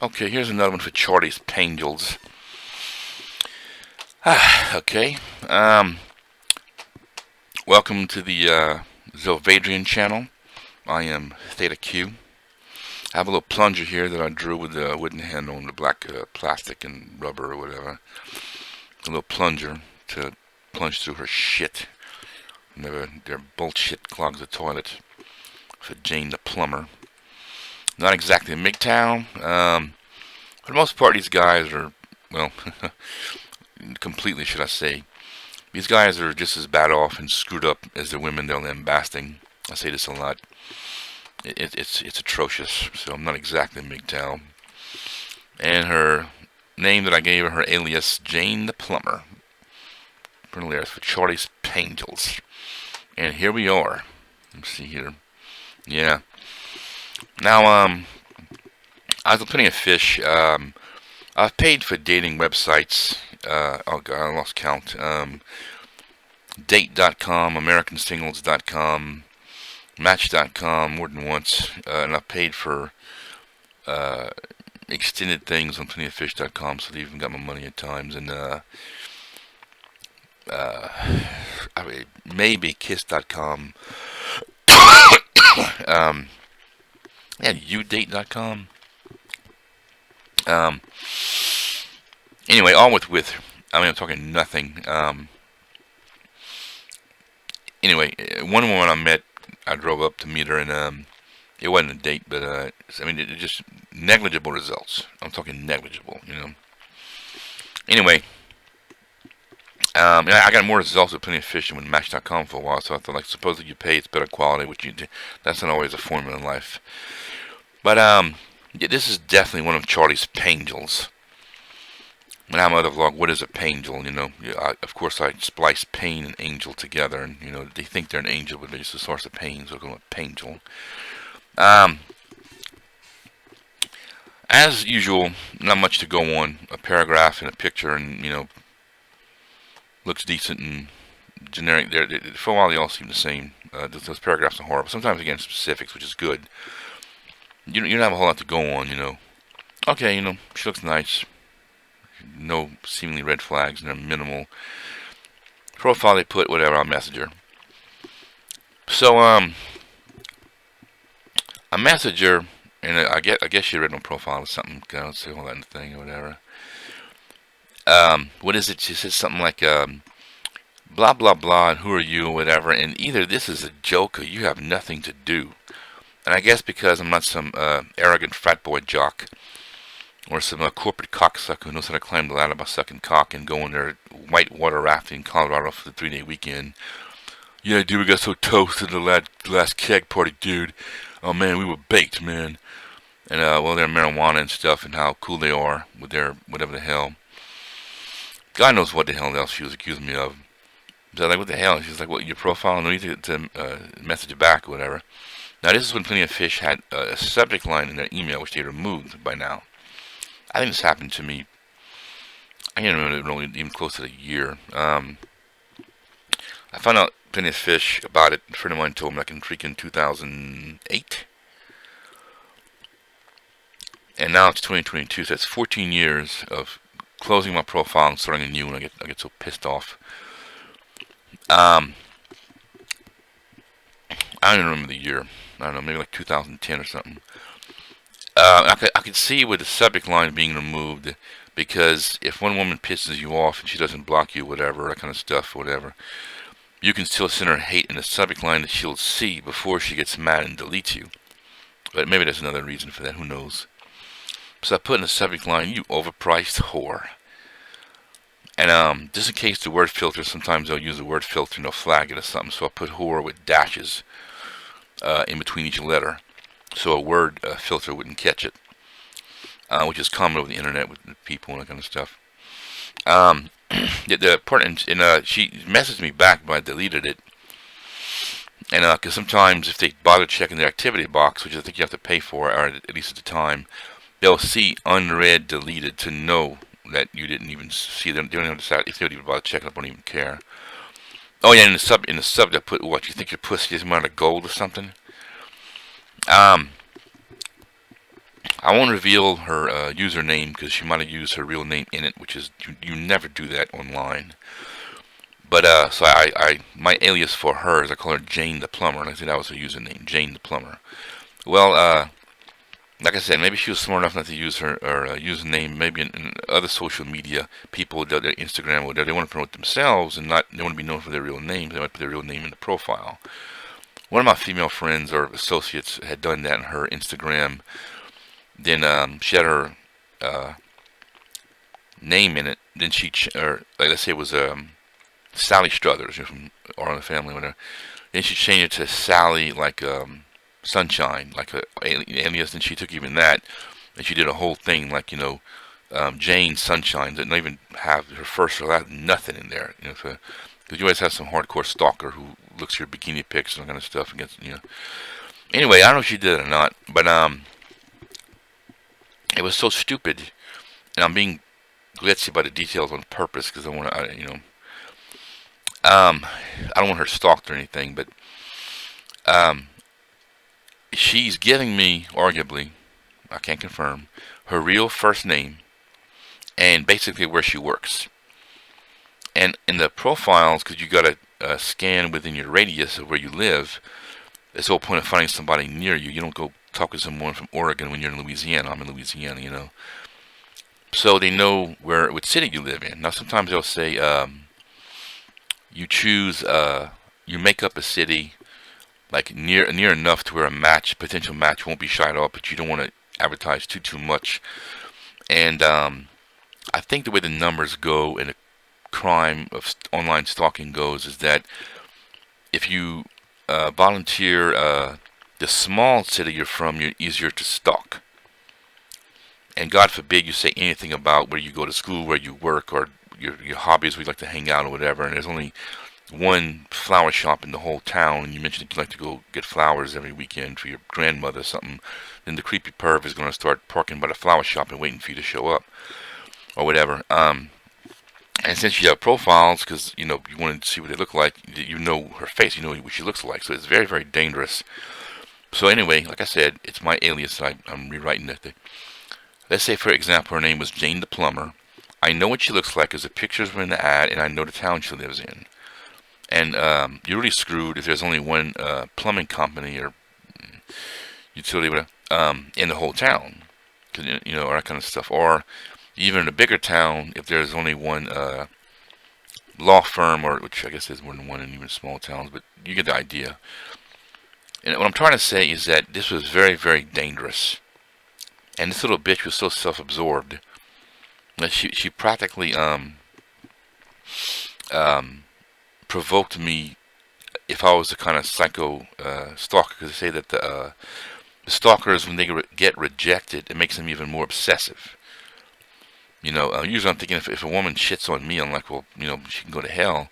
Okay, here's another one for Charlie's Paingels. Okay. Welcome to the Zilvadrian channel. I am Theta Q. I have a little plunger here that I drew with the wooden handle and the black plastic and rubber or whatever. A little plunger to plunge through her shit. Their bullshit clogs the toilet for Jane the plumber. Not exactly a MGTOW. For the most part, these guys are, well, completely, should I say. These guys are just as bad off and screwed up as the women they're lambasting. I say this a lot. It's atrocious. So I'm not exactly MGTOW. And her name that I gave her, alias Jane the Plumber. For Charlie's Paingels. And here we are. Let's see here. Yeah. Now, I was plenty of fish. I've paid for dating websites. Oh god, I lost count. Date.com, AmericanSingles.com, Match.com more than once, and I've paid for extended things on plentyoffish.com, so they even got my money at times. And I mean, maybe Kiss.com. Yeah, udate.com. Anyway, all with. I mean, I'm talking nothing. Anyway, one woman I met, I drove up to meet her, and it wasn't a date, but I mean, it just negligible results. I'm talking negligible, you know. Anyway, and I got more results with Plenty of Fish than with Match.com for a while, so I thought, like, supposedly you pay, it's better quality, which you do. That's not always a formula in life. But yeah, this is definitely one of Charlie's Paingels. When I'm on other vlog, what is a Paingel? You know, of course I splice pain and angel together, and you know they think they're an angel, but they're just a source of pain, so I call it Paingel. As usual, not much to go on. A paragraph and a picture, and you know, looks decent and generic. For a while, they all seem the same. Those paragraphs are horrible. Sometimes again specifics, which is good. You don't have a whole lot to go on. You know, okay, you know, she looks nice. No seemingly red flags, and they're minimal. Profile they put, whatever, I'll message her. So, I message her, and I guess she read my profile or something. I don't say all that in the thing or whatever. What is it? She says something like, blah, blah, blah, and who are you, or whatever. And either this is a joke or you have nothing to do. And I guess because I'm not some arrogant frat boy jock, or some corporate cocksucker who knows how to climb the ladder by sucking cock and going there whitewater rafting in Colorado for the 3-day weekend. Yeah, dude, we got so toasted the last keg party, dude. Oh, man, we were baked, man. And, well, their marijuana and stuff and how cool they are with their whatever the hell. God knows what the hell else she was accusing me of. So I was like, what the hell? She's like, what, your profile? No need to message it back or whatever. Now, this is when Plenty of Fish had a subject line in their email, which they removed by now. I think this happened to me, I can't remember, really even close to a year. I found out Plenty of Fish about it. A friend of mine told me like in freaking 2008. And now it's 2022, so that's 14 years of closing my profile and starting a new one. I get so pissed off. I don't even remember the year. I don't know, maybe like 2010 or something. I could see with the subject line being removed, because if one woman pisses you off and she doesn't block you, whatever, that kind of stuff, whatever, you can still send her hate in the subject line that she'll see before she gets mad and deletes you. But maybe there's another reason for that, who knows. So I put in the subject line, you overpriced whore. And just in case the word filter, sometimes they'll use the word filter and they'll flag it or something, so I put whore with dashes in between each letter, so a word filter wouldn't catch it, which is common over the internet with people and that kind of stuff. The part, and she messaged me back, but I deleted it. And because sometimes if they bother checking their activity box, which I think you have to pay for, or at least at the time, they'll see unread deleted to know that you didn't even see them. They don't even decide if they don't even bother checking. I don't even care. Oh yeah, in the sub I put, what, you think your pussy is made out of gold or something? I I won't reveal her username because she might have used her real name in it, which is you never do that online. But so my alias for her is I call her Jane the Plumber, and I think that was her username, Jane the Plumber. Well, like I said, maybe she was smart enough not to use her username. Maybe in other social media, people their Instagram or whatever, they want to promote themselves and not they want to be known for their real names. They might put their real name in the profile. One of my female friends or associates had done that in her Instagram. Then she had her name in it. Then or like let's say it was Sally Struthers, from All in the Family, whatever. Then she changed it to Sally, like Sunshine, like a alias. And she took even that, and she did a whole thing like Jane Sunshine. Didn't even have her first or last, nothing in there. Because you always have some hardcore stalker who looks at your bikini pics and all kind of stuff against. Anyway, I don't know if she did it or not, but it was so stupid, and I'm being glitzy by the details on purpose because I want to, I don't want her stalked or anything, but she's giving me, arguably, I can't confirm, her real first name and basically where she works. And in the profiles, because you got to scan within your radius of where you live, it's the whole point of finding somebody near you. You don't go talk to someone from Oregon when you're in Louisiana. I'm in Louisiana, So they know what city you live in. Now, sometimes they'll say, you choose, you make up a city like near enough to where a potential match won't be shied off, but you don't want to advertise too much. And I think the way the numbers go in a crime of online stalking goes is that if you volunteer the small city you're from, you're easier to stalk. And God forbid you say anything about where you go to school, where you work, or your hobbies, where you like to hang out or whatever, and there's only one flower shop in the whole town, and you mentioned that you like to go get flowers every weekend for your grandmother or something, then the creepy perv is going to start parking by the flower shop and waiting for you to show up, or whatever. And since you have profiles, because you want to see what they look like, you know her face, you know what she looks like, so it's very, very dangerous. So anyway, like I said, it's my alias, so I'm rewriting that thing. Let's say, for example, her name was Jane the Plumber. I know what she looks like because the pictures were in the ad, and I know the town she lives in. And you're really screwed if there's only one plumbing company or utility in the whole town, or that kind of stuff. Or even in a bigger town, if there's only one law firm, which I guess there's more than one in even small towns, but you get the idea. And what I'm trying to say is that this was very, very dangerous. And this little bitch was so self-absorbed that she practically provoked me if I was the kind of psycho stalker. Because they say that the stalkers, when they get rejected, it makes them even more obsessive. Usually I'm thinking if a woman shits on me, I'm like, well, she can go to hell.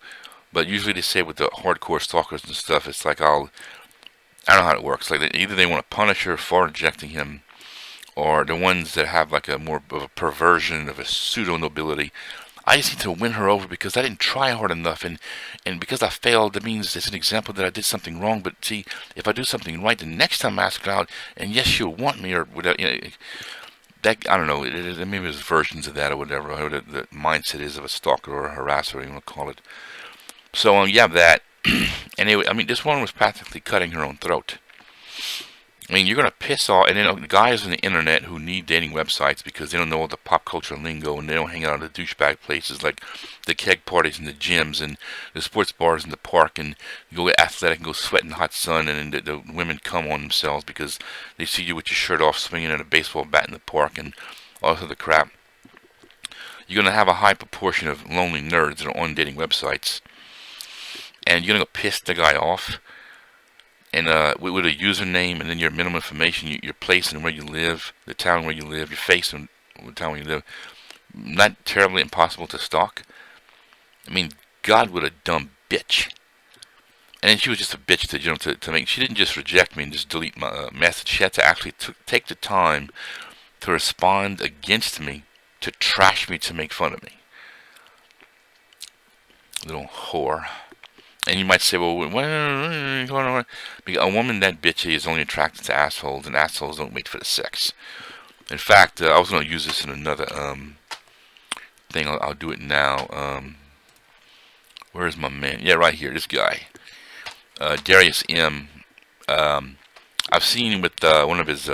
But usually they say with the hardcore stalkers and stuff, it's like I don't know how it works. Like either they want to punish her for rejecting him, or the ones that have like a more of a perversion of a pseudo-nobility. I just need to win her over because I didn't try hard enough, and because I failed, that means it's an example that I did something wrong. But see, if I do something right, the next time I ask her out, and yes, she'll want me, or whatever. That I don't know. Maybe there's versions of that or whatever. How the mindset is of a stalker or a harasser, whatever you want to call it. So you have that. Anyway, this one was practically cutting her own throat. You're going to piss off, and then guys on the internet who need dating websites because they don't know all the pop culture lingo and they don't hang out at the douchebag places like the keg parties and the gyms and the sports bars in the park, and you go get athletic and go sweat in the hot sun, and the women come on themselves because they see you with your shirt off swinging at a baseball bat in the park and all this other crap. You're going to have a high proportion of lonely nerds that are on dating websites, and you're going to piss the guy off. And with a username and then your minimum information, your place and where you live, the town where you live, your face and the town where you live, not terribly impossible to stalk. God, what a dumb bitch. And then she was just a bitch to make. She didn't just reject me and just delete my message. She had to actually take the time to respond against me, to trash me, to make fun of me. Little whore. And you might say, well, a woman that bitchy is only attracted to assholes, and assholes don't wait for the sex. In fact, I was going to use this in another thing. I'll do it now. Where's my man? Yeah, right here. This guy, Darius M. I've seen him with one of his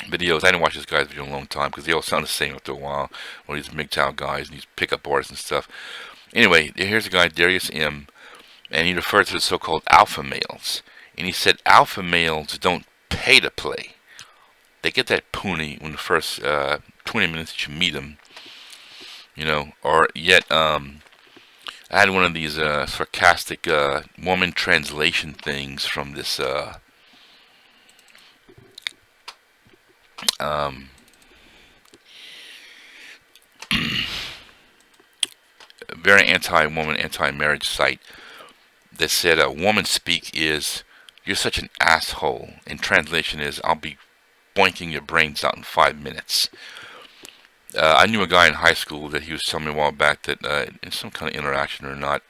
videos. I didn't watch this guy's video in a long time because they all sound the same after a while. One of these MGTOW guys and these pickup artists and stuff. Anyway, here's a guy, Darius M. And he referred to the so-called alpha males. And he said alpha males don't pay to play. They get that poonie when the first 20 minutes that you meet them, you know. Or yet, I had one of these sarcastic woman translation things from this very anti-woman, anti-marriage site that said woman speak is, "You're such an asshole." And translation is, "I'll be boinking your brains out in 5 minutes." I knew a guy in high school that he was telling me a while back that in some kind of interaction or not,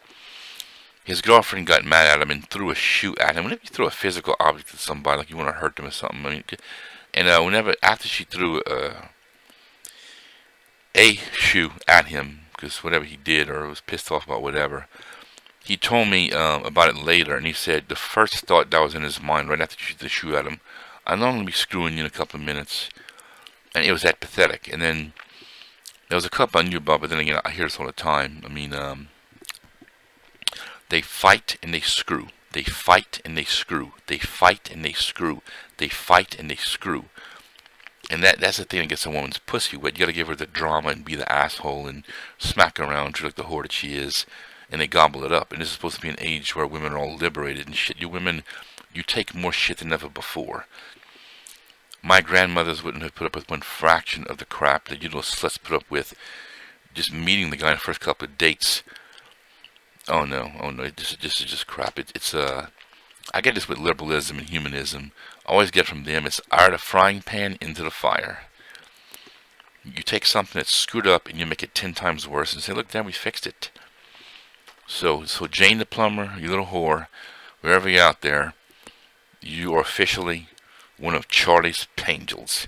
his girlfriend got mad at him and threw a shoe at him. Whenever you throw a physical object at somebody, like you want to hurt them or something, I mean, and whenever after she threw a shoe at him, because whatever he did or was pissed off about whatever, he told me about it later, and he said the first thought that was in his mind right after she threw the shoe at him, "I know I'm going to be screwing you in a couple of minutes." And it was that pathetic. And then there was a couple I knew about, but then again, I hear this all the time. I mean, they fight and they screw. They fight and they screw. They fight and they screw. They fight and they screw. And that's the thing that gets a woman's pussy wet. You gotta give her the drama and be the asshole and smack her around, treat her like the whore that she is, and they gobble it up. And this is supposed to be an age where women are all liberated and shit. You women, you take more shit than ever before. My grandmothers wouldn't have put up with one fraction of the crap that you little sluts put up with just meeting the guy in the first couple of dates. Oh no, this is just crap. It's I get this with liberalism and humanism. I always get from them, it's out of the frying pan into the fire. You take something that's screwed up and you make it 10 times worse and say, look, Dad, we fixed it. So Jane the plumber, you little whore, wherever you're out there, you are officially one of Charlie's Paingels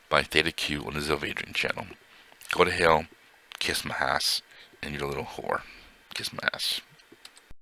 by Theta Q on the Zilvadrian channel. Go to hell, kiss my ass, and you're a little whore. Kiss my ass.